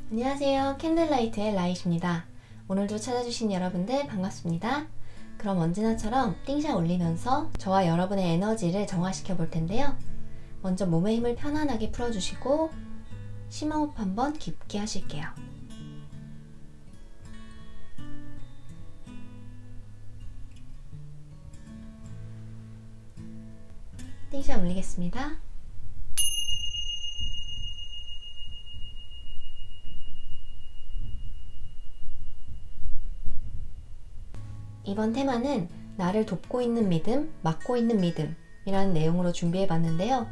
안녕하세요. 캔들라이트의 라이트입니다. 오늘도 찾아주신 여러분들 반갑습니다. 그럼 언제나처럼 띵샷 올리면서 저와 여러분의 에너지를 정화시켜 볼 텐데요. 먼저 몸의 힘을 편안하게 풀어주시고 심호흡 한번 깊게 하실게요. 띵샷 올리겠습니다. 이번 테마는 나를 돕고 있는 믿음, 맡고 있는 믿음 이라는 내용으로 준비해 봤는데요.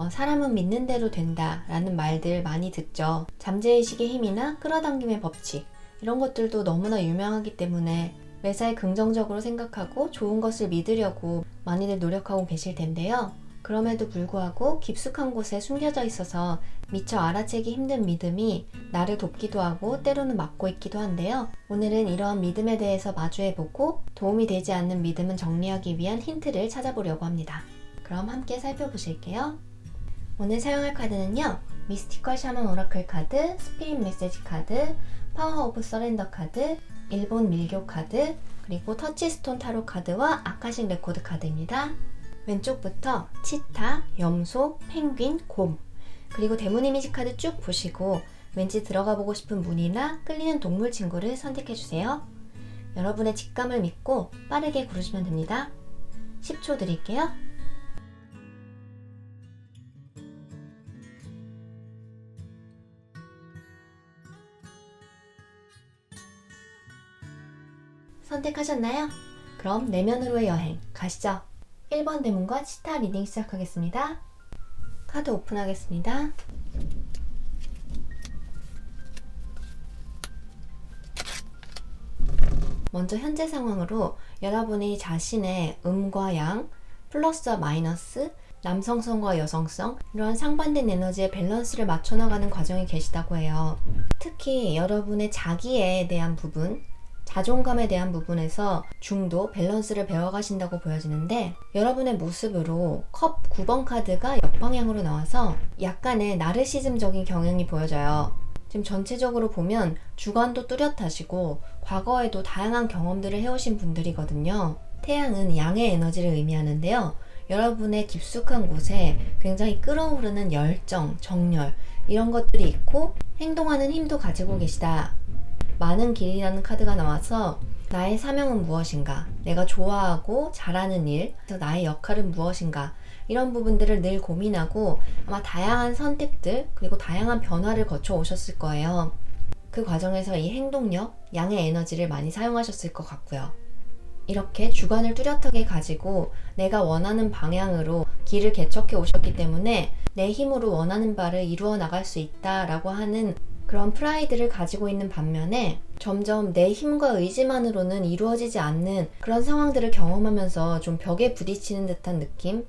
사람은 믿는 대로 된다 라는 말들 많이 듣죠. 잠재의식의 힘이나 끌어당김의 법칙 이런 것들도 너무나 유명하기 때문에 매사에 긍정적으로 생각하고 좋은 것을 믿으려고 많이들 노력하고 계실 텐데요. 그럼에도 불구하고 깊숙한 곳에 숨겨져 있어서 미처 알아채기 힘든 믿음이 나를 돕기도 하고 때로는 막고 있기도 한데요. 오늘은 이러한 믿음에 대해서 마주해보고 도움이 되지 않는 믿음은 정리하기 위한 힌트를 찾아보려고 합니다. 그럼 함께 살펴보실게요. 오늘 사용할 카드는요. 미스티컬 샤먼 오라클 카드, 스피릿 메시지 카드, 파워 오브 서렌더 카드, 일본 밀교 카드, 그리고 터치스톤 타로 카드와 아카식 레코드 카드입니다. 왼쪽부터 치타, 염소, 펭귄, 곰 그리고 대문 이미지 카드 쭉 보시고 왠지 들어가 보고 싶은 문이나 끌리는 동물 친구를 선택해주세요. 여러분의 직감을 믿고 빠르게 고르시면 됩니다. 10초 드릴게요. 선택하셨나요? 그럼 내면으로의 여행 가시죠. 1번 대문과 치타 리딩 시작하겠습니다. 카드 오픈하겠습니다. 먼저 현재 상황으로 여러분이 자신의 음과 양, 플러스와 마이너스, 남성성과 여성성 이러한 상반된 에너지의 밸런스를 맞춰나가는 과정에 계시다고 해요. 특히 여러분의 자기에 대한 부분, 자존감에 대한 부분에서 중도 밸런스를 배워가신다고 보여지는데 여러분의 모습으로 컵 9번 카드가 역방향으로 나와서 약간의 나르시즘적인 경향이 보여져요. 지금 전체적으로 보면 주관도 뚜렷하시고 과거에도 다양한 경험들을 해오신 분들이거든요. 태양은 양의 에너지를 의미하는데요. 여러분의 깊숙한 곳에 굉장히 끓어오르는 열정, 정열 이런 것들이 있고 행동하는 힘도 가지고 계시다. 많은 길이라는 카드가 나와서 나의 사명은 무엇인가, 내가 좋아하고 잘하는 일, 나의 역할은 무엇인가 이런 부분들을 늘 고민하고 아마 다양한 선택들 그리고 다양한 변화를 거쳐 오셨을 거예요. 그 과정에서 이 행동력, 양의 에너지를 많이 사용하셨을 것 같고요. 이렇게 주관을 뚜렷하게 가지고 내가 원하는 방향으로 길을 개척해 오셨기 때문에 내 힘으로 원하는 바를 이루어 나갈 수 있다라고 하는 그런 프라이드를 가지고 있는 반면에 점점 내 힘과 의지만으로는 이루어지지 않는 그런 상황들을 경험하면서 좀 벽에 부딪히는 듯한 느낌?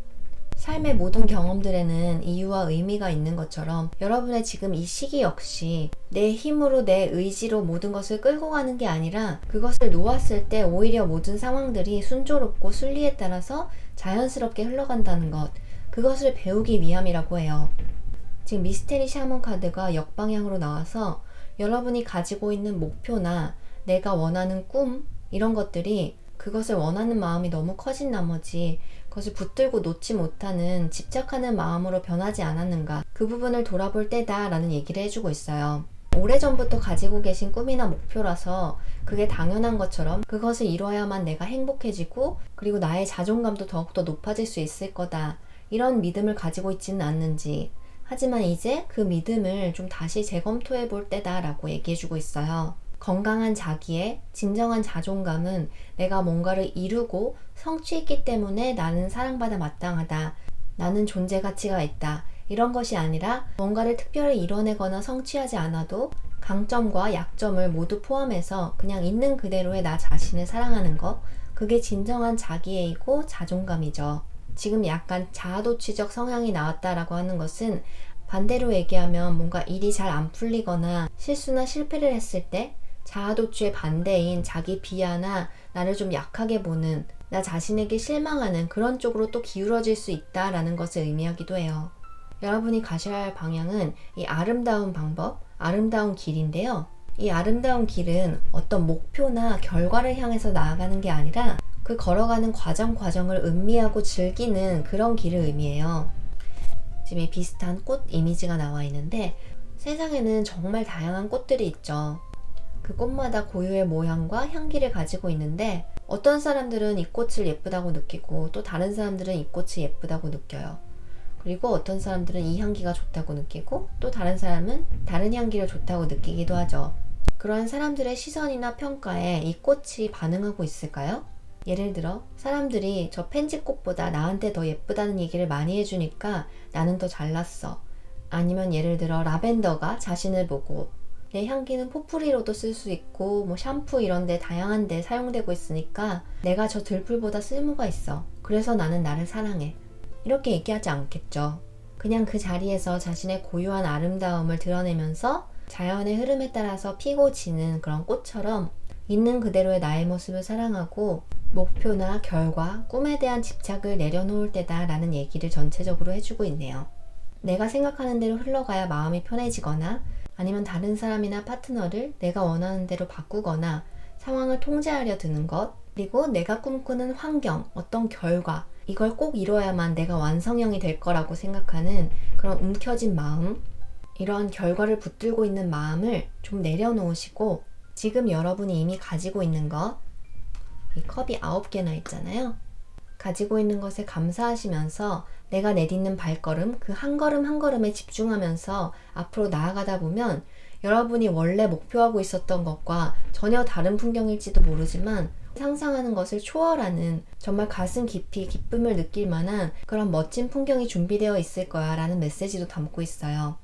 삶의 모든 경험들에는 이유와 의미가 있는 것처럼 여러분의 지금 이 시기 역시 내 힘으로 내 의지로 모든 것을 끌고 가는 게 아니라 그것을 놓았을 때 오히려 모든 상황들이 순조롭고 순리에 따라서 자연스럽게 흘러간다는 것, 그것을 배우기 위함이라고 해요. 지금 미스테리 샤먼 카드가 역방향으로 나와서 여러분이 가지고 있는 목표나 내가 원하는 꿈 이런 것들이 그것을 원하는 마음이 너무 커진 나머지 그것을 붙들고 놓지 못하는 집착하는 마음으로 변하지 않았는가, 그 부분을 돌아볼 때다 라는 얘기를 해주고 있어요. 오래전부터 가지고 계신 꿈이나 목표라서 그게 당연한 것처럼 그것을 이뤄야만 내가 행복해지고 그리고 나의 자존감도 더욱더 높아질 수 있을 거다 이런 믿음을 가지고 있지는 않는지, 하지만 이제 그 믿음을 좀 다시 재검토해 볼 때다 라고 얘기해주고 있어요. 건강한 자기의 진정한 자존감은 내가 뭔가를 이루고 성취했기 때문에 나는 사랑받아 마땅하다, 나는 존재 가치가 있다 이런 것이 아니라 뭔가를 특별히 이뤄내거나 성취하지 않아도 강점과 약점을 모두 포함해서 그냥 있는 그대로의 나 자신을 사랑하는 것, 그게 진정한 자기애이고 자존감이죠. 지금 약간 자아도취적 성향이 나왔다라고 하는 것은 반대로 얘기하면 뭔가 일이 잘 안 풀리거나 실수나 실패를 했을 때 자아도취의 반대인 자기 비하나 나를 좀 약하게 보는, 나 자신에게 실망하는 그런 쪽으로 또 기울어질 수 있다라는 것을 의미하기도 해요. 여러분이 가셔야 할 방향은 이 아름다운 방법, 아름다운 길인데요. 이 아름다운 길은 어떤 목표나 결과를 향해서 나아가는 게 아니라 그 걸어가는 과정을 음미하고 즐기는 그런 길을 의미해요. 지금 이 비슷한 꽃 이미지가 나와 있는데 세상에는 정말 다양한 꽃들이 있죠. 그 꽃마다 고유의 모양과 향기를 가지고 있는데 어떤 사람들은 이 꽃을 예쁘다고 느끼고 또 다른 사람들은 이 꽃이 예쁘다고 느껴요. 그리고 어떤 사람들은 이 향기가 좋다고 느끼고 또 다른 사람은 다른 향기를 좋다고 느끼기도 하죠. 그러한 사람들의 시선이나 평가에 이 꽃이 반응하고 있을까요? 예를 들어 사람들이 저 펜지꽃보다 나한테 더 예쁘다는 얘기를 많이 해주니까 나는 더 잘났어. 아니면 예를 들어 라벤더가 자신을 보고 내 향기는 포프리로도 쓸 수 있고 뭐 샴푸 이런 데 다양한 데 사용되고 있으니까 내가 저 들풀보다 쓸모가 있어. 그래서 나는 나를 사랑해. 이렇게 얘기하지 않겠죠. 그냥 그 자리에서 자신의 고유한 아름다움을 드러내면서 자연의 흐름에 따라서 피고 지는 그런 꽃처럼 있는 그대로의 나의 모습을 사랑하고 목표나 결과, 꿈에 대한 집착을 내려놓을 때다 라는 얘기를 전체적으로 해주고 있네요. 내가 생각하는 대로 흘러가야 마음이 편해지거나 아니면 다른 사람이나 파트너를 내가 원하는 대로 바꾸거나 상황을 통제하려 드는 것, 그리고 내가 꿈꾸는 환경, 어떤 결과, 이걸 꼭 이뤄야만 내가 완성형이 될 거라고 생각하는 그런 움켜진 마음, 이런 결과를 붙들고 있는 마음을 좀 내려놓으시고 지금 여러분이 이미 가지고 있는 것, 이 컵이 9개나 있잖아요. 가지고 있는 것에 감사하시면서 내가 내딛는 발걸음, 그 한 걸음 한 걸음에 집중하면서 앞으로 나아가다 보면 여러분이 원래 목표하고 있었던 것과 전혀 다른 풍경일지도 모르지만 상상하는 것을 초월하는 정말 가슴 깊이 기쁨을 느낄 만한 그런 멋진 풍경이 준비되어 있을 거야 라는 메시지도 담고 있어요.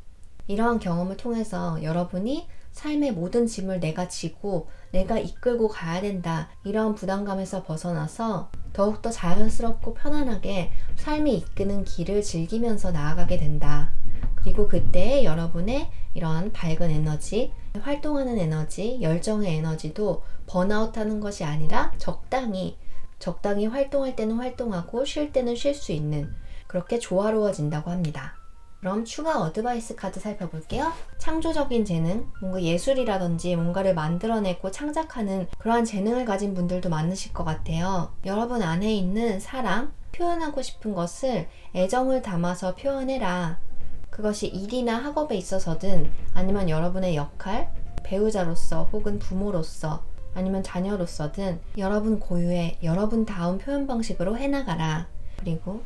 이러한 경험을 통해서 여러분이 삶의 모든 짐을 내가 지고 내가 이끌고 가야 된다 이러한 부담감에서 벗어나서 더욱더 자연스럽고 편안하게 삶이 이끄는 길을 즐기면서 나아가게 된다. 그리고 그때 여러분의 이러한 밝은 에너지, 활동하는 에너지, 열정의 에너지도 번아웃하는 것이 아니라 적당히 활동할 때는 활동하고 쉴 때는 쉴 수 있는 그렇게 조화로워진다고 합니다. 그럼 추가 어드바이스 카드 살펴볼게요. 창조적인 재능, 뭔가 예술이라든지 뭔가를 만들어내고 창작하는 그러한 재능을 가진 분들도 많으실 것 같아요. 여러분 안에 있는 사랑, 표현하고 싶은 것을 애정을 담아서 표현해라. 그것이 일이나 학업에 있어서든 아니면 여러분의 역할, 배우자로서 혹은 부모로서 아니면 자녀로서든 여러분 고유의 여러분다운 표현 방식으로 해나가라. 그리고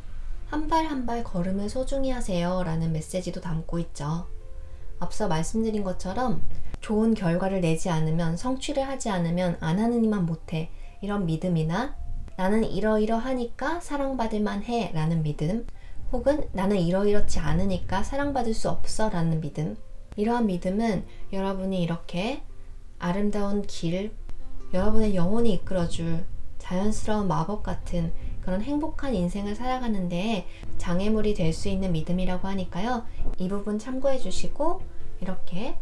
한 발 한 발 걸음을 소중히 하세요 라는 메시지도 담고 있죠. 앞서 말씀드린 것처럼 좋은 결과를 내지 않으면, 성취를 하지 않으면 안 하는 이만 못해 이런 믿음이나 나는 이러이러하니까 사랑받을 만해 라는 믿음, 혹은 나는 이러이렇지 않으니까 사랑받을 수 없어 라는 믿음, 이러한 믿음은 여러분이 이렇게 아름다운 길, 여러분의 영혼이 이끌어줄 자연스러운 마법 같은 그런 행복한 인생을 살아가는 데에 장애물이 될 수 있는 믿음이라고 하니까요. 이 부분 참고해 주시고 이렇게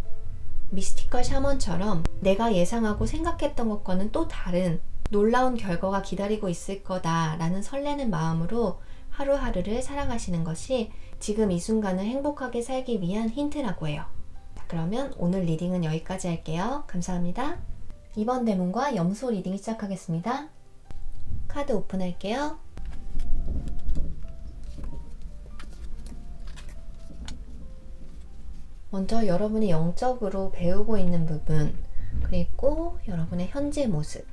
미스티컬 샤먼처럼 내가 예상하고 생각했던 것과는 또 다른 놀라운 결과가 기다리고 있을 거다라는 설레는 마음으로 하루하루를 살아가시는 것이 지금 이 순간을 행복하게 살기 위한 힌트라고 해요. 자, 그러면 오늘 리딩은 여기까지 할게요. 감사합니다. 이번 대문과 염소 리딩 시작하겠습니다. 카드 오픈할게요. 먼저 여러분이 영적으로 배우고 있는 부분, 그리고 여러분의 현재 모습.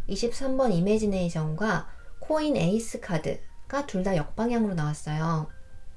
23번 이매지네이션과 코인 에이스 카드가 둘 다 역방향으로 나왔어요.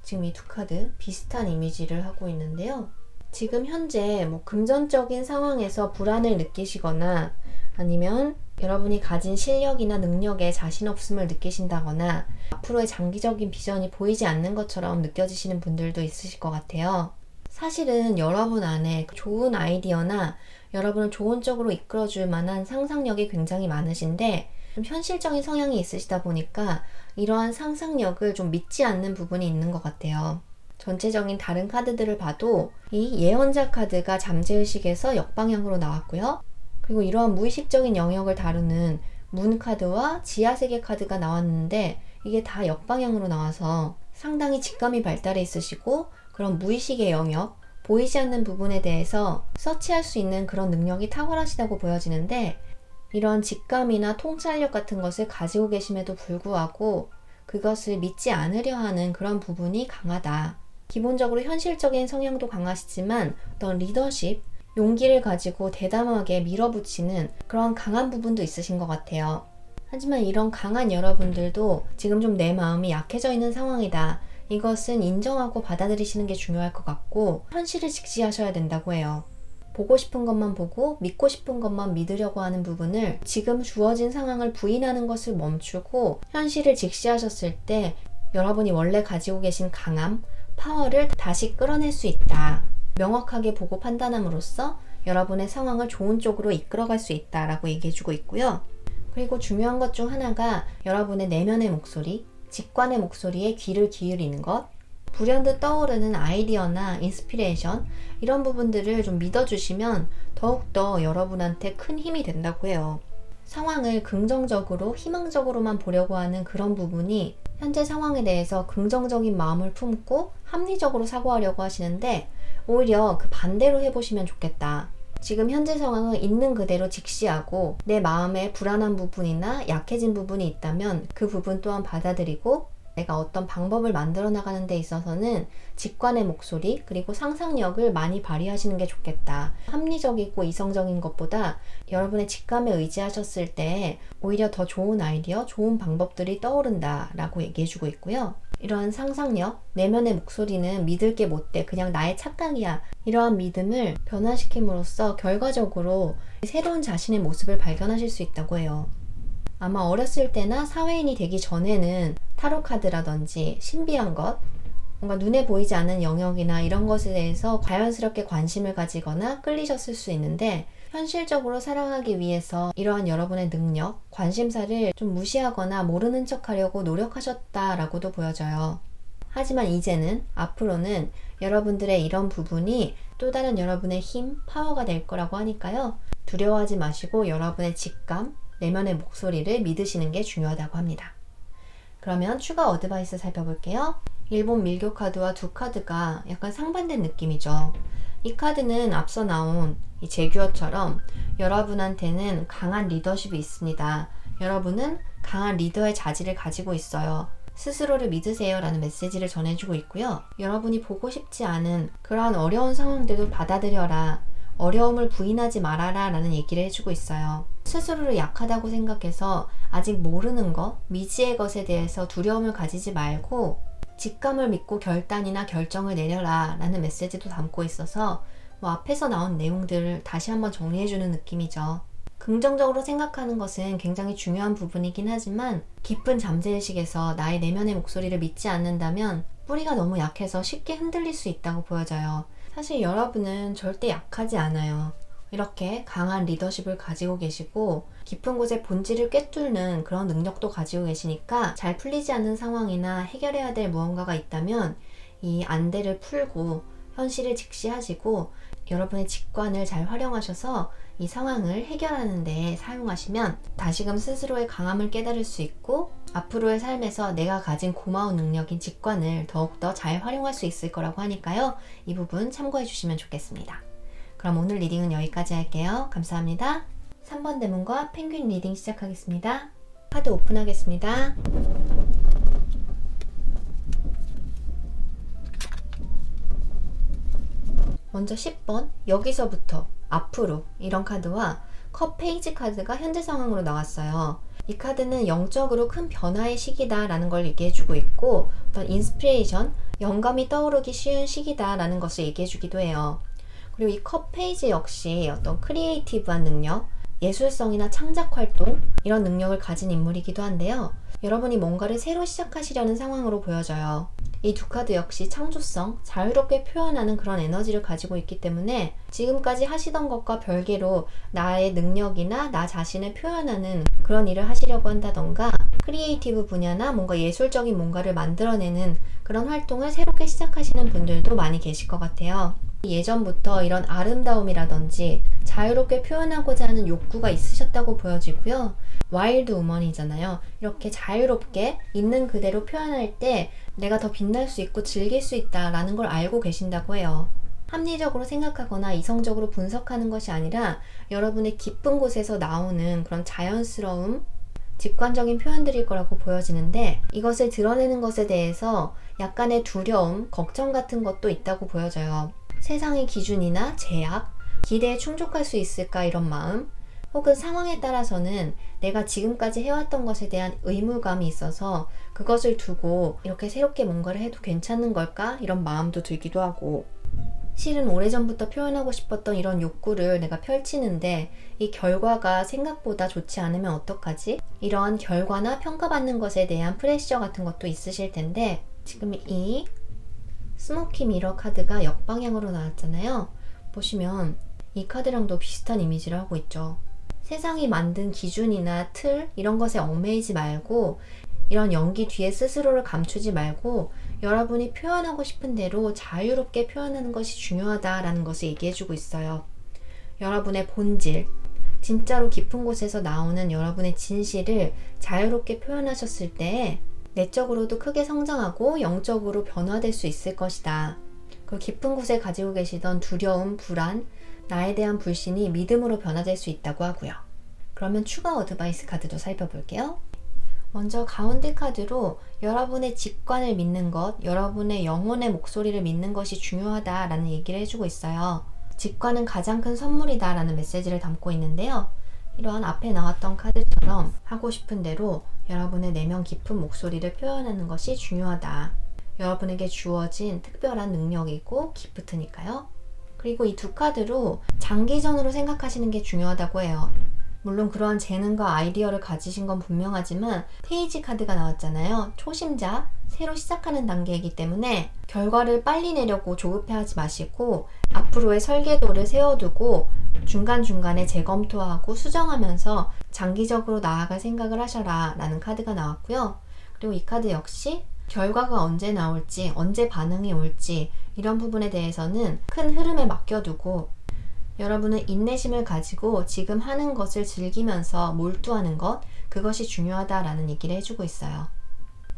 지금 이 두 카드 비슷한 이미지를 하고 있는데요. 지금 현재 금전적인 상황에서 불안을 느끼시거나 아니면 여러분이 가진 실력이나 능력에 자신 없음을 느끼신다거나 앞으로의 장기적인 비전이 보이지 않는 것처럼 느껴지시는 분들도 있으실 것 같아요. 사실은 여러분 안에 좋은 아이디어나 여러분을 좋은 쪽으로 이끌어줄 만한 상상력이 굉장히 많으신데 좀 현실적인 성향이 있으시다 보니까 이러한 상상력을 좀 믿지 않는 부분이 있는 것 같아요. 전체적인 다른 카드들을 봐도 이 예언자 카드가 잠재의식에서 역방향으로 나왔고요. 그리고 이러한 무의식적인 영역을 다루는 문 카드와 지하세계 카드가 나왔는데 이게 다 역방향으로 나와서 상당히 직감이 발달해 있으시고 그런 무의식의 영역, 보이지 않는 부분에 대해서 서치할 수 있는 그런 능력이 탁월하시다고 보여지는데, 이런 직감이나 통찰력 같은 것을 가지고 계심에도 불구하고 그것을 믿지 않으려 하는 그런 부분이 강하다. 기본적으로 현실적인 성향도 강하시지만 어떤 리더십, 용기를 가지고 대담하게 밀어붙이는 그런 강한 부분도 있으신 것 같아요. 하지만 이런 강한 여러분들도 지금 좀 내 마음이 약해져 있는 상황이다. 이것은 인정하고 받아들이시는 게 중요할 것 같고, 현실을 직시하셔야 된다고 해요. 보고 싶은 것만 보고 믿고 싶은 것만 믿으려고 하는 부분을, 지금 주어진 상황을 부인하는 것을 멈추고 현실을 직시하셨을 때 여러분이 원래 가지고 계신 강함, 파워를 다시 끌어낼 수 있다. 명확하게 보고 판단함으로써 여러분의 상황을 좋은 쪽으로 이끌어갈 수 있다라고 얘기해주고 있고요. 그리고 중요한 것 중 하나가 여러분의 내면의 목소리, 직관의 목소리에 귀를 기울이는 것, 불현듯 떠오르는 아이디어나 인스피레이션, 이런 부분들을 좀 믿어주시면 더욱더 여러분한테 큰 힘이 된다고 해요. 상황을 긍정적으로, 희망적으로만 보려고 하는 그런 부분이 현재 상황에 대해서 긍정적인 마음을 품고 합리적으로 사고하려고 하시는데, 오히려 그 반대로 해보시면 좋겠다. 지금 현재 상황을 있는 그대로 직시하고 내 마음에 불안한 부분이나 약해진 부분이 있다면 그 부분 또한 받아들이고, 내가 어떤 방법을 만들어 나가는 데 있어서는 직관의 목소리 그리고 상상력을 많이 발휘하시는 게 좋겠다. 합리적이고 이성적인 것보다 여러분의 직감에 의지하셨을 때 오히려 더 좋은 아이디어, 좋은 방법들이 떠오른다 라고 얘기해주고 있고요. 이러한 상상력, 내면의 목소리는 믿을 게 못돼, 그냥 나의 착각이야, 이러한 믿음을 변화시킴으로써 결과적으로 새로운 자신의 모습을 발견하실 수 있다고 해요. 아마 어렸을 때나 사회인이 되기 전에는 타로 카드라든지 신비한 것, 뭔가 눈에 보이지 않는 영역이나 이런 것에 대해서 자연스럽게 관심을 가지거나 끌리셨을 수 있는데, 현실적으로 살아가기 위해서 이러한 여러분의 능력, 관심사를 좀 무시하거나 모르는 척 하려고 노력하셨다라고도 보여져요. 하지만 이제는, 앞으로는 여러분들의 이런 부분이 또 다른 여러분의 힘, 파워가 될 거라고 하니까요. 두려워하지 마시고 여러분의 직감, 내면의 목소리를 믿으시는 게 중요하다고 합니다. 그러면 추가 어드바이스 살펴볼게요. 일본 밀교 카드와 두 카드가 약간 상반된 느낌이죠. 이 카드는 앞서 나온 이 제규어처럼 여러분한테는 강한 리더십이 있습니다. 여러분은 강한 리더의 자질을 가지고 있어요. 스스로를 믿으세요 라는 메시지를 전해주고 있고요. 여러분이 보고 싶지 않은 그러한 어려운 상황들도 받아들여라, 어려움을 부인하지 말아라 라는 얘기를 해주고 있어요. 스스로를 약하다고 생각해서 아직 모르는 것, 미지의 것에 대해서 두려움을 가지지 말고 직감을 믿고 결단이나 결정을 내려라 라는 메시지도 담고 있어서 앞에서 나온 내용들을 다시 한번 정리해주는 느낌이죠. 긍정적으로 생각하는 것은 굉장히 중요한 부분이긴 하지만, 깊은 잠재의식에서 나의 내면의 목소리를 믿지 않는다면 뿌리가 너무 약해서 쉽게 흔들릴 수 있다고 보여져요. 사실 여러분은 절대 약하지 않아요. 이렇게 강한 리더십을 가지고 계시고 깊은 곳의 본질을 꿰뚫는 그런 능력도 가지고 계시니까, 잘 풀리지 않는 상황이나 해결해야 될 무언가가 있다면 이 안대를 풀고 현실을 직시하시고 여러분의 직관을 잘 활용하셔서 이 상황을 해결하는 데 사용하시면 다시금 스스로의 강함을 깨달을 수 있고, 앞으로의 삶에서 내가 가진 고마운 능력인 직관을 더욱더 잘 활용할 수 있을 거라고 하니까요. 이 부분 참고해 주시면 좋겠습니다. 그럼 오늘 리딩은 여기까지 할게요. 감사합니다. 3번 대문과 펭귄 리딩 시작하겠습니다. 카드 오픈하겠습니다. 먼저 10번, 여기서부터 앞으로, 이런 카드와 컵 페이지 카드가 현재 상황으로 나왔어요. 이 카드는 영적으로 큰 변화의 시기다 라는 걸 얘기해주고 있고, 어떤 인스피레이션, 영감이 떠오르기 쉬운 시기다 라는 것을 얘기해주기도 해요. 그리고 이 컵 페이지 역시 어떤 크리에이티브한 능력, 예술성이나 창작 활동, 이런 능력을 가진 인물이기도 한데요. 여러분이 뭔가를 새로 시작하시려는 상황으로 보여져요. 이 두 카드 역시 창조성, 자유롭게 표현하는 그런 에너지를 가지고 있기 때문에 지금까지 하시던 것과 별개로 나의 능력이나 나 자신을 표현하는 그런 일을 하시려고 한다던가, 크리에이티브 분야나 뭔가 예술적인 뭔가를 만들어내는 그런 활동을 새롭게 시작하시는 분들도 많이 계실 것 같아요. 예전부터 이런 아름다움이라든지 자유롭게 표현하고자 하는 욕구가 있으셨다고 보여지고요. 와일드 우먼이잖아요. 이렇게 자유롭게 있는 그대로 표현할 때 내가 더 빛날 수 있고 즐길 수 있다라는 걸 알고 계신다고 해요. 합리적으로 생각하거나 이성적으로 분석하는 것이 아니라 여러분의 깊은 곳에서 나오는 그런 자연스러움, 직관적인 표현들일 거라고 보여지는데, 이것을 드러내는 것에 대해서 약간의 두려움, 걱정 같은 것도 있다고 보여져요. 세상의 기준이나 제약, 기대에 충족할 수 있을까 이런 마음, 혹은 상황에 따라서는 내가 지금까지 해왔던 것에 대한 의무감이 있어서 그것을 두고 이렇게 새롭게 뭔가를 해도 괜찮은 걸까? 이런 마음도 들기도 하고, 실은 오래전부터 표현하고 싶었던 이런 욕구를 내가 펼치는데 이 결과가 생각보다 좋지 않으면 어떡하지? 이러한 결과나 평가받는 것에 대한 프레셔 같은 것도 있으실 텐데, 지금 이 스모키 미러 카드가 역방향으로 나왔잖아요. 보시면 이 카드랑도 비슷한 이미지를 하고 있죠. 세상이 만든 기준이나 틀 이런 것에 얽매이지 말고, 이런 연기 뒤에 스스로를 감추지 말고 여러분이 표현하고 싶은 대로 자유롭게 표현하는 것이 중요하다라는 것을 얘기해주고 있어요. 여러분의 본질, 진짜로 깊은 곳에서 나오는 여러분의 진실을 자유롭게 표현하셨을 때 내적으로도 크게 성장하고 영적으로 변화될 수 있을 것이다. 그 깊은 곳에 가지고 계시던 두려움, 불안, 나에 대한 불신이 믿음으로 변화될 수 있다고 하고요. 그러면 추가 어드바이스 카드도 살펴볼게요. 먼저 가운데 카드로 여러분의 직관을 믿는 것, 여러분의 영혼의 목소리를 믿는 것이 중요하다라는 얘기를 해주고 있어요. 직관은 가장 큰 선물이다 라는 메시지를 담고 있는데요. 이러한 앞에 나왔던 카드처럼 하고 싶은 대로 여러분의 내면 깊은 목소리를 표현하는 것이 중요하다. 여러분에게 주어진 특별한 능력이고 기프트니까요. 그리고 이 두 카드로 장기전으로 생각하시는 게 중요하다고 해요. 물론 그러한 재능과 아이디어를 가지신 건 분명하지만 페이지 카드가 나왔잖아요. 초심자, 새로 시작하는 단계이기 때문에 결과를 빨리 내려고 조급해하지 마시고 앞으로의 설계도를 세워두고 중간중간에 재검토하고 수정하면서 장기적으로 나아갈 생각을 하셔라 라는 카드가 나왔고요. 그리고 이 카드 역시 결과가 언제 나올지, 언제 반응이 올지 이런 부분에 대해서는 큰 흐름에 맡겨두고 여러분은 인내심을 가지고 지금 하는 것을 즐기면서 몰두하는 것, 그것이 중요하다라는 얘기를 해주고 있어요.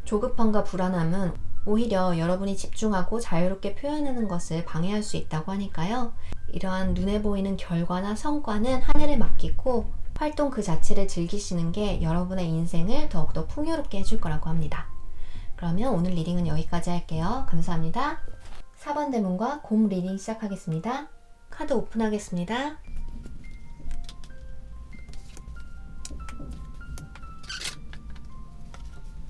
조급함과 불안함은 오히려 여러분이 집중하고 자유롭게 표현하는 것을 방해할 수 있다고 하니까요. 이러한 눈에 보이는 결과나 성과는 하늘에 맡기고 활동 그 자체를 즐기시는 게 여러분의 인생을 더욱더 풍요롭게 해줄 거라고 합니다. 그러면 오늘 리딩은 여기까지 할게요. 감사합니다. 4번 대문과 곰 리딩 시작하겠습니다. 카드 오픈하겠습니다.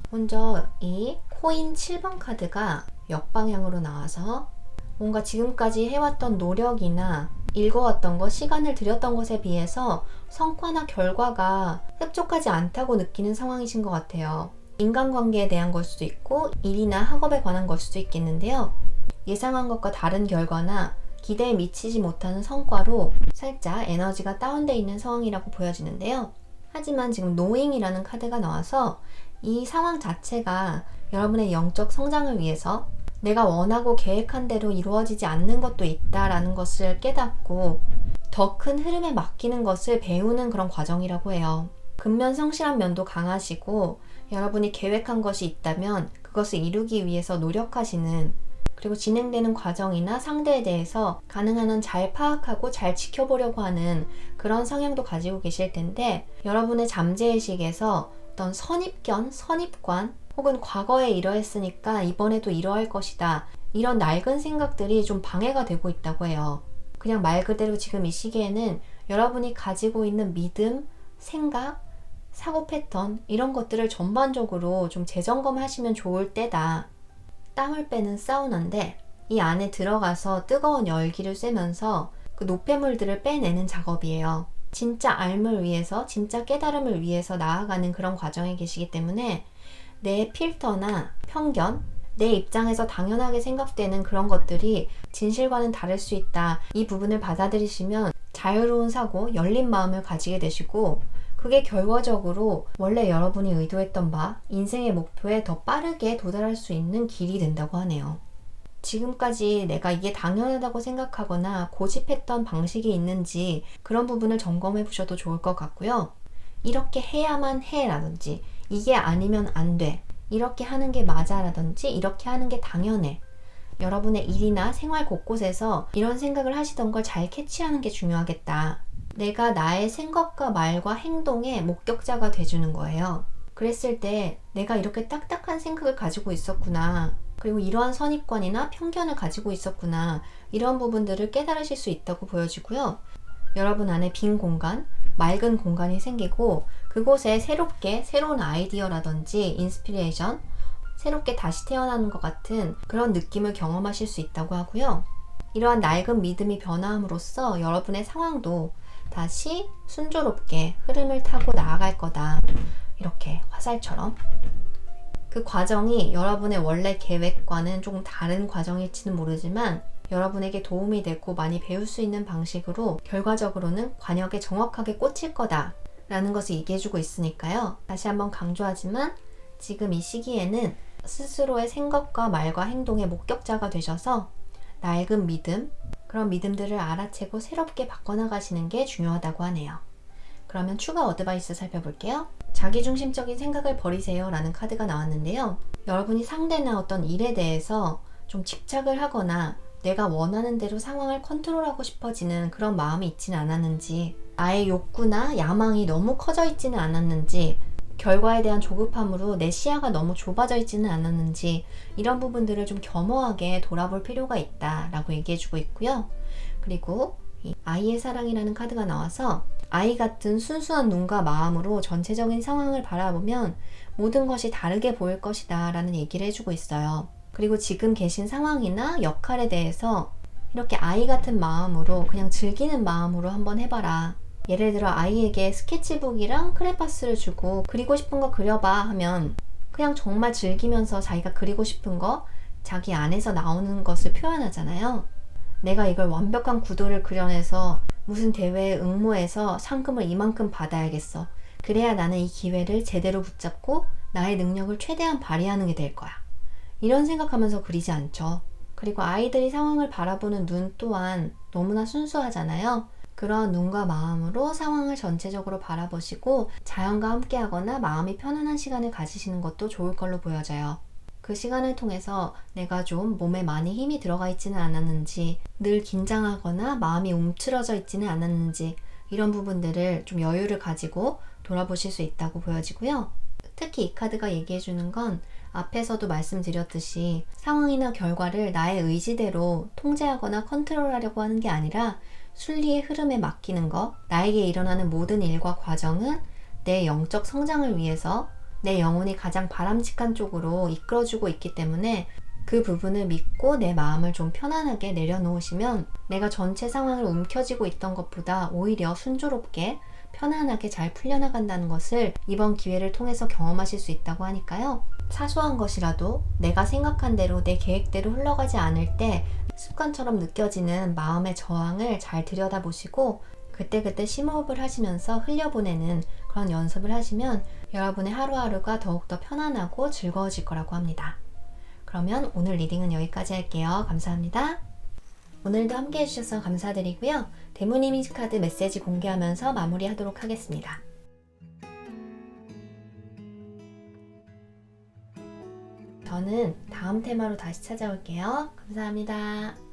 먼저 이 코인 7번 카드가 역방향으로 나와서 뭔가 지금까지 해왔던 노력이나 읽어왔던 것, 시간을 들였던 것에 비해서 성과나 결과가 흡족하지 않다고 느끼는 상황이신 것 같아요. 인간관계에 대한 걸 수도 있고 일이나 학업에 관한 걸 수도 있겠는데요. 예상한 것과 다른 결과나 기대에 미치지 못하는 성과로 살짝 에너지가 다운되어 있는 상황이라고 보여지는데요. 하지만 지금 노잉이라는 카드가 나와서 이 상황 자체가 여러분의 영적 성장을 위해서 내가 원하고 계획한 대로 이루어지지 않는 것도 있다라는 것을 깨닫고 더 큰 흐름에 맡기는 것을 배우는 그런 과정이라고 해요. 근면 성실한 면도 강하시고 여러분이 계획한 것이 있다면 그것을 이루기 위해서 노력하시는, 그리고 진행되는 과정이나 상대에 대해서 가능한 한 잘 파악하고 잘 지켜보려고 하는 그런 성향도 가지고 계실 텐데, 여러분의 잠재의식에서 어떤 선입견, 선입관 혹은 과거에 이러했으니까 이번에도 이러할 것이다, 이런 낡은 생각들이 좀 방해가 되고 있다고 해요. 그냥 말 그대로 지금 이 시기에는 여러분이 가지고 있는 믿음, 생각, 사고 패턴 이런 것들을 전반적으로 좀 재점검하시면 좋을 때다. 땀을 빼는 사우나인데 이 안에 들어가서 뜨거운 열기를 쐬면서 그 노폐물들을 빼내는 작업이에요. 진짜 삶을 위해서, 진짜 깨달음을 위해서 나아가는 그런 과정에 계시기 때문에 내 필터나 편견, 내 입장에서 당연하게 생각되는 그런 것들이 진실과는 다를 수 있다. 이 부분을 받아들이시면 자유로운 사고, 열린 마음을 가지게 되시고, 그게 결과적으로 원래 여러분이 의도했던 바, 인생의 목표에 더 빠르게 도달할 수 있는 길이 된다고 하네요. 지금까지 내가 이게 당연하다고 생각하거나 고집했던 방식이 있는지 그런 부분을 점검해 보셔도 좋을 것 같고요. 이렇게 해야만 해 라든지 이게 아니면 안 돼, 이렇게 하는 게 맞아 라든지 이렇게 하는 게 당연해. 여러분의 일이나 생활 곳곳에서 이런 생각을 하시던 걸 잘 캐치하는 게 중요하겠다. 내가 나의 생각과 말과 행동의 목격자가 돼주는 거예요. 그랬을 때 내가 이렇게 딱딱한 생각을 가지고 있었구나. 그리고 이러한 선입관이나 편견을 가지고 있었구나. 이런 부분들을 깨달으실 수 있다고 보여지고요. 여러분 안에 빈 공간, 맑은 공간이 생기고 그곳에 새롭게 새로운 아이디어라든지 인스피레이션, 새롭게 다시 태어나는 것 같은 그런 느낌을 경험하실 수 있다고 하고요. 이러한 낡은 믿음이 변화함으로써 여러분의 상황도 다시 순조롭게 흐름을 타고 나아갈 거다. 이렇게 화살처럼. 그 과정이 여러분의 원래 계획과는 조금 다른 과정일지는 모르지만 여러분에게 도움이 되고 많이 배울 수 있는 방식으로 결과적으로는 관역에 정확하게 꽂힐 거다 라는 것을 얘기해주고 있으니까요. 다시 한번 강조하지만 지금 이 시기에는 스스로의 생각과 말과 행동의 목격자가 되셔서 낡은 믿음, 그런 믿음들을 알아채고 새롭게 바꿔나가시는 게 중요하다고 하네요. 그러면 추가 어드바이스 살펴볼게요. 자기중심적인 생각을 버리세요 라는 카드가 나왔는데요. 여러분이 상대나 어떤 일에 대해서 좀 집착을 하거나 내가 원하는 대로 상황을 컨트롤하고 싶어지는 그런 마음이 있지는 않았는지, 나의 욕구나 야망이 너무 커져 있지는 않았는지, 결과에 대한 조급함으로 내 시야가 너무 좁아져 있지는 않았는지 이런 부분들을 좀 겸허하게 돌아볼 필요가 있다라고 얘기해주고 있고요. 그리고 이 아이의 사랑이라는 카드가 나와서 아이 같은 순수한 눈과 마음으로 전체적인 상황을 바라보면 모든 것이 다르게 보일 것이다 라는 얘기를 해주고 있어요. 그리고 지금 계신 상황이나 역할에 대해서 이렇게 아이 같은 마음으로 그냥 즐기는 마음으로 한번 해봐라. 예를 들어 아이에게 스케치북이랑 크레파스를 주고 그리고 싶은 거 그려봐 하면 그냥 정말 즐기면서 자기가 그리고 싶은 거 자기 안에서 나오는 것을 표현하잖아요. 내가 이걸 완벽한 구도를 그려내서 무슨 대회에 응모해서 상금을 이만큼 받아야겠어. 그래야 나는 이 기회를 제대로 붙잡고 나의 능력을 최대한 발휘하는 게 될 거야. 이런 생각하면서 그리지 않죠. 그리고 아이들이 상황을 바라보는 눈 또한 너무나 순수하잖아요. 그런 눈과 마음으로 상황을 전체적으로 바라보시고 자연과 함께하거나 마음이 편안한 시간을 가지시는 것도 좋을 걸로 보여져요. 그 시간을 통해서 내가 좀 몸에 많이 힘이 들어가 있지는 않았는지, 늘 긴장하거나 마음이 움츠러져 있지는 않았는지 이런 부분들을 좀 여유를 가지고 돌아보실 수 있다고 보여지고요. 특히 이 카드가 얘기해주는 건 앞에서도 말씀드렸듯이 상황이나 결과를 나의 의지대로 통제하거나 컨트롤하려고 하는 게 아니라 순리의 흐름에 맡기는 것, 나에게 일어나는 모든 일과 과정은 내 영적 성장을 위해서 내 영혼이 가장 바람직한 쪽으로 이끌어주고 있기 때문에 그 부분을 믿고 내 마음을 좀 편안하게 내려놓으시면 내가 전체 상황을 움켜쥐고 있던 것보다 오히려 순조롭게 편안하게 잘 풀려나간다는 것을 이번 기회를 통해서 경험하실 수 있다고 하니까요. 사소한 것이라도 내가 생각한 대로 내 계획대로 흘러가지 않을 때 습관처럼 느껴지는 마음의 저항을 잘 들여다보시고 그때그때 심호흡을 하시면서 흘려보내는 그런 연습을 하시면 여러분의 하루하루가 더욱더 편안하고 즐거워질 거라고 합니다. 그러면 오늘 리딩은 여기까지 할게요. 감사합니다. 오늘도 함께 해주셔서 감사드리고요. 대문 이미지 카드 메시지 공개하면서 마무리하도록 하겠습니다. 저는 다음 테마로 다시 찾아올게요. 감사합니다.